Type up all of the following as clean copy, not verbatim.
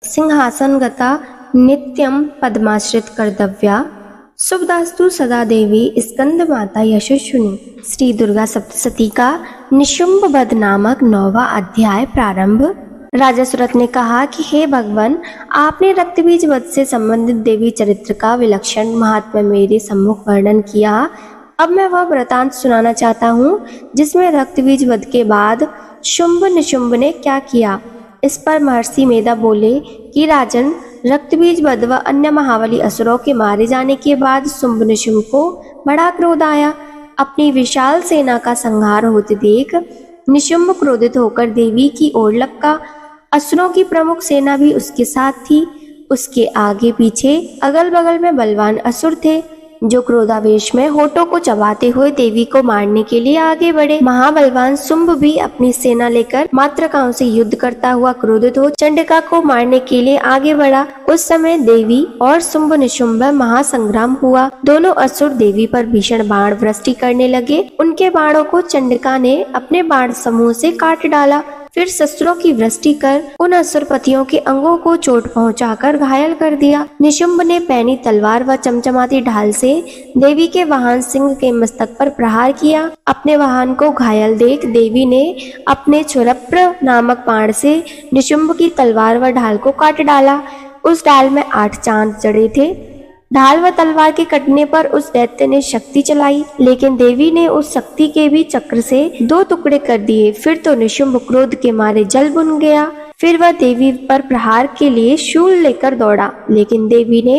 सिंहासन गता नित्यम पद्माश्रित कर्तव्या शुभदास्तु सदा देवी स्कंद माता यशस्विनी। श्री दुर्गा सप्तशती का निशुंभ वध नामक 9वां अध्याय प्रारंभ। राजा सुरथ ने कहा कि हे भगवान, आपने रक्तबीज वध से संबंधित देवी चरित्र का विलक्षण महात्म्य मेरे सम्मुख वर्णन किया। अब मैं वह वृतांत सुनाना चाहता हूँ जिसमें रक्तबीज वध के बाद शुंभ निशुंभ ने क्या किया। इस पर महर्षि मेधा बोले कि राजन, रक्तबीज वध व अन्य महाबली असुरों के मारे जाने के बाद शुंभ निशुंभ को बड़ा क्रोध आया। अपनी विशाल सेना का संहार होते देख निशुंभ क्रोधित होकर देवी की ओर लपका। असुरों की प्रमुख सेना भी उसके साथ थी। उसके आगे पीछे अगल बगल में बलवान असुर थे जो क्रोधावेश में होठों को चबाते हुए देवी को मारने के लिए आगे बढ़े। महाबलवान शुंभ भी अपनी सेना लेकर मातृकाओं से युद्ध करता हुआ क्रोधित हो चंडिका को मारने के लिए आगे बढ़ा। उस समय देवी और शुंभ निशुंभ महासंग्राम हुआ। दोनों असुर देवी पर भीषण बाण वृष्टि करने लगे। उनके बाणों को चंडिका ने अपने बाण समूह से काट डाला। फिर शस्त्रों की वृष्टि कर उन असुरपतियों के अंगों को चोट पहुंचाकर घायल कर दिया। निशुंभ ने पैनी तलवार व चमचमाती ढाल से देवी के वाहन सिंह के मस्तक पर प्रहार किया। अपने वाहन को घायल देख देवी ने अपने क्षुरप्र नामक बाण से निशुंभ की तलवार व ढाल को काट डाला। उस ढाल में 8 चांद जड़े थे। ढाल व तलवार के कटने पर उस दैत्य ने शक्ति चलाई, लेकिन देवी ने उस शक्ति के भी चक्र से 2 टुकड़े कर दिए। फिर तो निशुंभ क्रोध के मारे जल बुन गया। फिर वह देवी पर प्रहार के लिए शूल लेकर दौड़ा, लेकिन देवी ने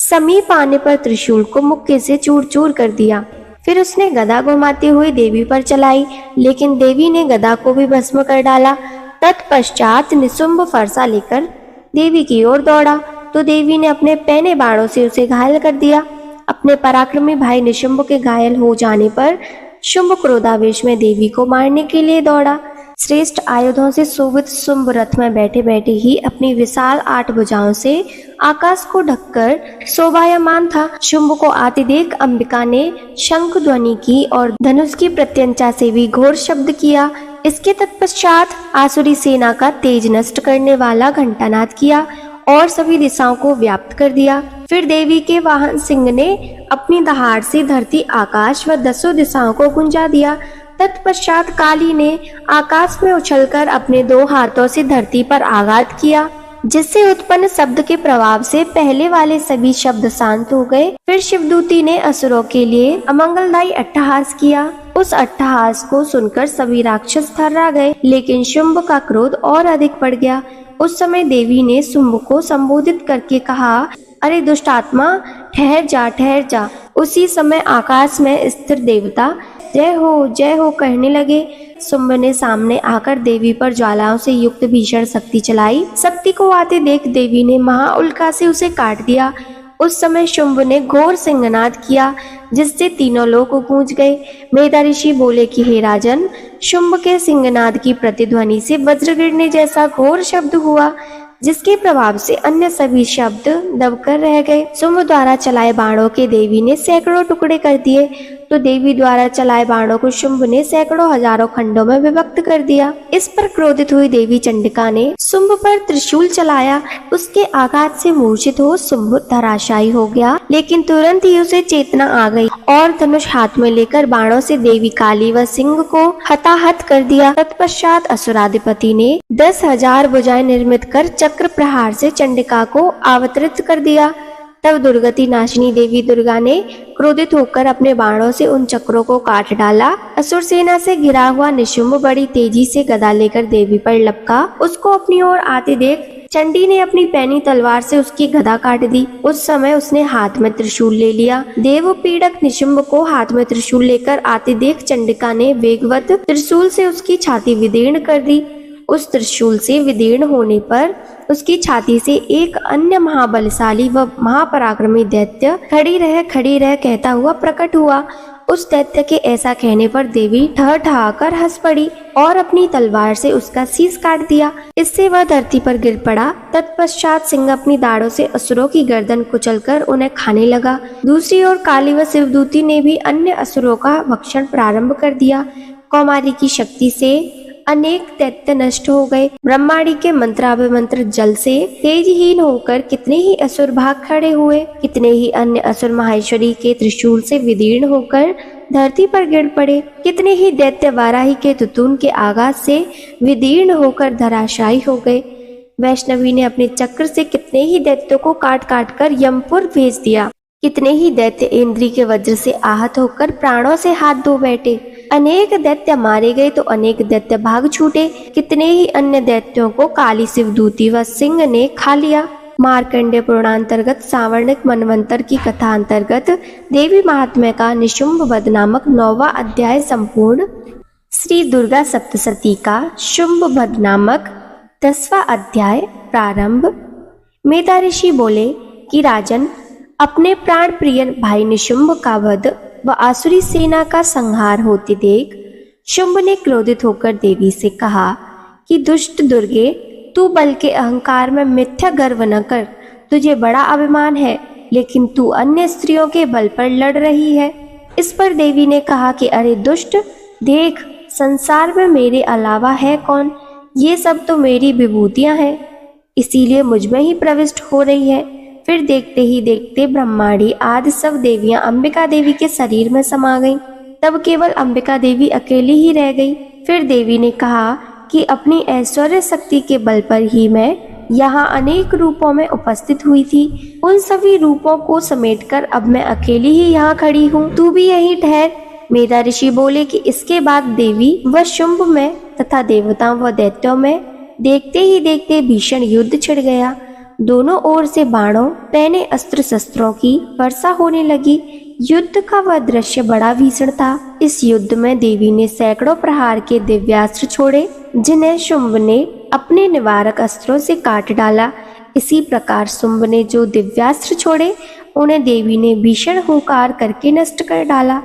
समीप आने पर त्रिशूल को मुक्के से चूर चूर कर दिया। फिर उसने गदा घुमाते हुए देवी पर चलाई, लेकिन देवी ने गदा को भी भस्म कर डाला। तत्पश्चात निशुंभ फरसा लेकर देवी की ओर दौड़ा तो देवी ने अपने पैने बाणों से उसे घायल कर दिया। अपने पराक्रमी भाई निशुंभ के घायल हो जाने पर शुंभ क्रोधावेश में देवी को मारने के लिए दौड़ा। श्रेष्ठ आयुधों से शोभित शुंभ रथ में बैठे बैठे ही अपनी विशाल 8 भुजाओं से आकाश को ढककर शोभायमान था। शुंभ को आते देख अंबिका ने शंख ध्वनि की और धनुष की प्रत्यंचा से भी घोर शब्द किया। इसके तत्पश्चात आसुरी सेना का तेज नष्ट करने वाला घंटानाद किया और सभी दिशाओं को व्याप्त कर दिया। फिर देवी के वाहन सिंह ने अपनी दहाड़ से धरती, आकाश व 10 दिशाओं को गुंजा दिया। तत्पश्चात काली ने आकाश में उछलकर अपने 2 हाथों से धरती पर आघात किया, जिससे उत्पन्न शब्द के प्रभाव से पहले वाले सभी शब्द शांत हो गए। फिर शिवदूती ने असुरों के लिए अमंगलदायी अट्टहास किया। उस अट्टहास को सुनकर सभी राक्षस थर्रा गए, लेकिन शुंभ का क्रोध और अधिक बढ़ गया। उस समय देवी ने शुंभ को संबोधित करके कहा, अरे दुष्ट आत्मा, ठहर जा ठहर जा। उसी समय आकाश में स्थिर देवता जय हो कहने लगे। शुंभ ने सामने आकर देवी पर ज्वालाओं से युक्त भीषण शक्ति चलाई। शक्ति को आते देख देवी ने महाउल्का से उसे काट दिया। उस समय शुंभ ने घोर सिंहनाद किया, जिससे तीनों लोग गूंज गए। मेधा ऋषि बोले कि हे राजन, शुंभ के सिंहनाद की प्रतिध्वनि से वज्र गिरने जैसा घोर शब्द हुआ, जिसके प्रभाव से अन्य सभी शब्द दबकर रह गए। शुंभ द्वारा चलाए बाणों के देवी ने सैकड़ों टुकड़े कर दिए, तो देवी द्वारा चलाए बाणों को शुंभ ने सैकड़ों हजारों खंडों में विभक्त कर दिया। इस पर क्रोधित हुई देवी चंडिका ने शुंभ पर त्रिशूल चलाया। उसके आघात से मूर्छित हो शुंभ धराशायी हो गया, लेकिन तुरंत ही उसे चेतना आ गई और धनुष हाथ में लेकर बाणों से देवी काली व सिंह को हताहत कर दिया। तत्पश्चात असुराधिपति ने 10,000 भुजाएं निर्मित कर चक्र प्रहार से चंडिका को अवतरित कर दिया। तब दुर्गति नाशिनी देवी दुर्गा ने क्रोधित होकर अपने बाणों से उन चक्रों को काट डाला। असुर सेना से घिरा हुआ निशुंभ बड़ी तेजी से गदा लेकर देवी पर लपका। उसको अपनी ओर आते देख चंडी ने अपनी पैनी तलवार से उसकी गदा काट दी। उस समय उसने हाथ में त्रिशूल ले लिया। देव पीड़क निशुंभ को हाथ में त्रिशूल लेकर आते देख चंडिका ने वेगवत त्रिशूल से उसकी छाती विदीर्ण कर दी। उस त्रिशूल से विदीर्ण होने पर उसकी छाती से एक अन्य महाबलशाली व महापराक्रमी दैत्य खड़ी रह कहता हुआ प्रकट हुआ। उस दैत्य के ऐसा कहने पर देवी ठहाकर हंस पड़ी और अपनी तलवार से उसका शीश काट दिया। इससे वह धरती पर गिर पड़ा। तत्पश्चात सिंह अपनी दाढ़ों से असुरों की गर्दन कुचलकर उन्हें खाने लगा। दूसरी ओर काली व शिवदूती ने भी अन्य असुरों का भक्षण प्रारंभ कर दिया। कौमारी की शक्ति से अनेक दैत्य नष्ट हो गए। ब्रह्मांडी के मंत्राभिमंत्र जल से तेजहीन होकर कितने ही असुर भाग खड़े हुए। कितने ही अन्य असुर माहेश्वरी के त्रिशूल से विदीर्ण होकर धरती पर गिर पड़े। कितने ही दैत्य वाराही के तुतून के आघात से विदीर्ण होकर धराशायी हो गए। वैष्णवी ने अपने चक्र से कितने ही दैत्यों को काट काट कर यमपुर भेज दिया। कितने ही दैत्य इंद्री के वज्र से आहत होकर प्राणों से हाथ धो बैठे। अनेक दैत्य मारे गए तो अनेक दैत्य भाग छूटे। कितने ही अन्य दैत्यों को काली शिवदूती व सिंह ने खा लिया। मार्कंडेय पुराणांतर्गत सावर्णिक मनवंतर की कथा अंतर्गत देवी महात्म्य का निशुंभ वध नामक 9वां अध्याय संपूर्ण। श्री दुर्गा सप्तशती का शुंभ वध नामक 10वां अध्याय प्रारंभ। मेधा ऋषि बोले कि राजन, अपने प्राण प्रिय भाई निशुंभ का वध व आसुरी सेना का संहार होते देख शुंभ ने क्रोधित होकर देवी से कहा कि दुष्ट दुर्गे, तू बल के अहंकार में मिथ्या गर्व न कर। तुझे बड़ा अभिमान है, लेकिन तू अन्य स्त्रियों के बल पर लड़ रही है। इस पर देवी ने कहा कि अरे दुष्ट, देख, संसार में मेरे अलावा है कौन? ये सब तो मेरी विभूतियां हैं, इसीलिए मुझ में ही प्रविष्ट हो रही है। फिर देखते ही देखते ब्रह्मांडी आदि सब देवियां अंबिका देवी के शरीर में समा गईं। तब केवल अंबिका देवी अकेली ही रह गई। फिर देवी ने कहा कि अपनी ऐश्वर्य शक्ति के बल पर ही मैं यहाँ अनेक रूपों में उपस्थित हुई थी। उन सभी रूपों को समेटकर अब मैं अकेली ही यहाँ खड़ी हूँ, तू भी यहीं ठहर। मेधा ऋषि बोले कि इसके बाद देवी व शुंभ में तथा देवताओं व दैत्यों में देखते ही देखते भीषण युद्ध छिड़ गया। दोनों ओर से बाणों, पैने अस्त्र शस्त्रों की वर्षा होने लगी। युद्ध का वह दृश्य बड़ा भीषण था। इस युद्ध में देवी ने सैकड़ों प्रहार के दिव्यास्त्र छोड़े, जिन्हें शुंभ ने अपने निवारक अस्त्रों से काट डाला। इसी प्रकार शुंभ ने जो दिव्यास्त्र छोड़े, उन्हें देवी ने भीषण हुंकार करके नष्ट कर डाला।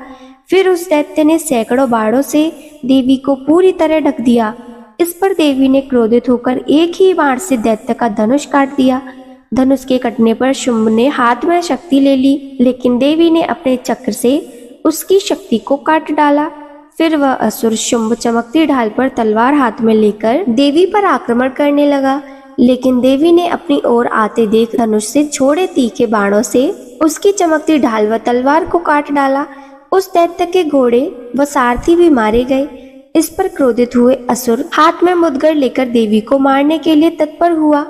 फिर उस दैत्य ने सैकड़ों बाणों से देवी को पूरी तरह ढक दिया। इस पर देवी ने क्रोधित होकर एक ही बाण से दैत्य का धनुष काट दिया। धनुष के कटने पर शुंभ ने हाथ में शक्ति ले ली, लेकिन देवी ने अपने चक्र से उसकी शक्ति को काट डाला। फिर वह असुर शुंभ चमकती ढाल पर तलवार हाथ में लेकर देवी पर आक्रमण करने लगा, लेकिन देवी ने अपनी ओर आते देख धनुष से छोड़े तीखे बाणों से उसकी चमकती ढाल व तलवार को काट डाला। उस दैत्य के घोड़े व सारथी भी मारे गए। इस पर क्रोधित हुए असुर हाथ में मुदगर लेकर देवी को मारने के लिए तत्पर हुआ।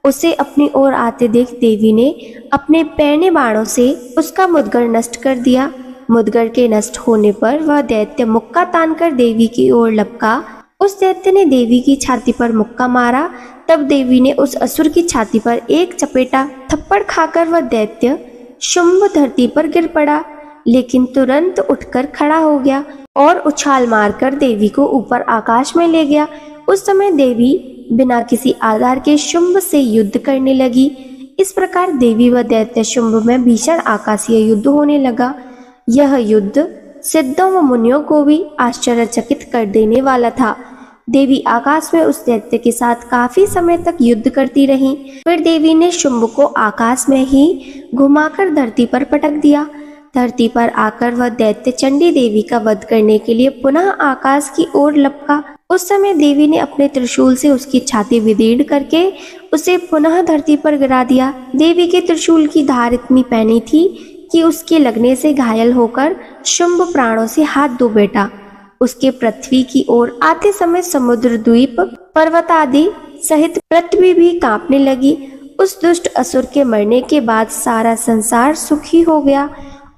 उसे अपनी ओर आते देख देवी ने अपने पैने बाणों से उसका मुदगर नष्ट कर दिया। मुदगर के नष्ट होने पर वह दैत्य मुक्का तानकर देवी की ओर लपका। उस दैत्य ने देवी की छाती पर मुक्का मारा। तब देवी ने उस असुर की छाती पर एक चपेटा थप्पड़ खाकर वह दैत्य शुंभ धरती पर गिर पड़ा, लेकिन तुरंत उठकर खड़ा हो गया और उछाल मारकर देवी को ऊपर आकाश में ले गया। उस समय देवी बिना किसी आधार के शुंभ से युद्ध करने लगी। इस प्रकार देवी व दैत्य शुंभ में भीषण आकाशीय युद्ध होने लगा। यह युद्ध सिद्धों व मुनियों को भी आश्चर्यचकित कर देने वाला था। देवी आकाश में उस दैत्य के साथ काफी समय तक युद्ध करती रही। फिर देवी ने शुंभ को आकाश में ही घुमाकर धरती पर पटक दिया। धरती पर आकर वह दैत्य चंडी देवी का वध करने के लिए पुनः आकाश की ओर लपका। उस समय देवी ने अपने त्रिशूल से उसकी छाती विदीर्ण करके उसे पुनः धरती पर गिरा दिया। देवी के त्रिशूल की धार इतनी पैनी थी कि उसके लगने से घायल होकर शुंभ प्राणों से हाथ धो बैठा। उसके पृथ्वी की ओर आते समय समुद्र, द्वीप, पर्वत आदि सहित पृथ्वी भी कांपने लगी। उस दुष्ट असुर के मरने के बाद सारा संसार सुखी हो गया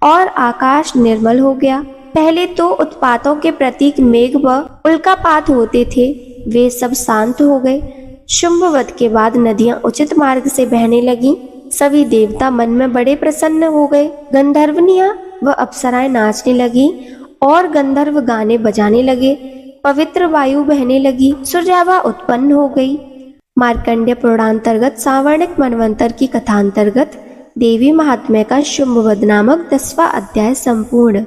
और आकाश निर्मल हो गया। पहले तो उत्पातों के प्रतीक मेघ व उल्कापात होते थे, वे सब शांत हो गए। शुंभ वध के बाद नदियां उचित मार्ग से बहने लगीं। सभी देवता मन में बड़े प्रसन्न हो गए। गंधर्वनियां व अप्सराएं नाचने लगी और गंधर्व गाने बजाने लगे। पवित्र वायु बहने लगी, सुरजावा उत्पन्न हो गई। मार्कंडेय पुराणांतर्गत सावर्णिक मनवंतर की कथांतर्गत देवी महात्म्य का शुंभ वध नामक 10वां अध्याय संपूर्ण।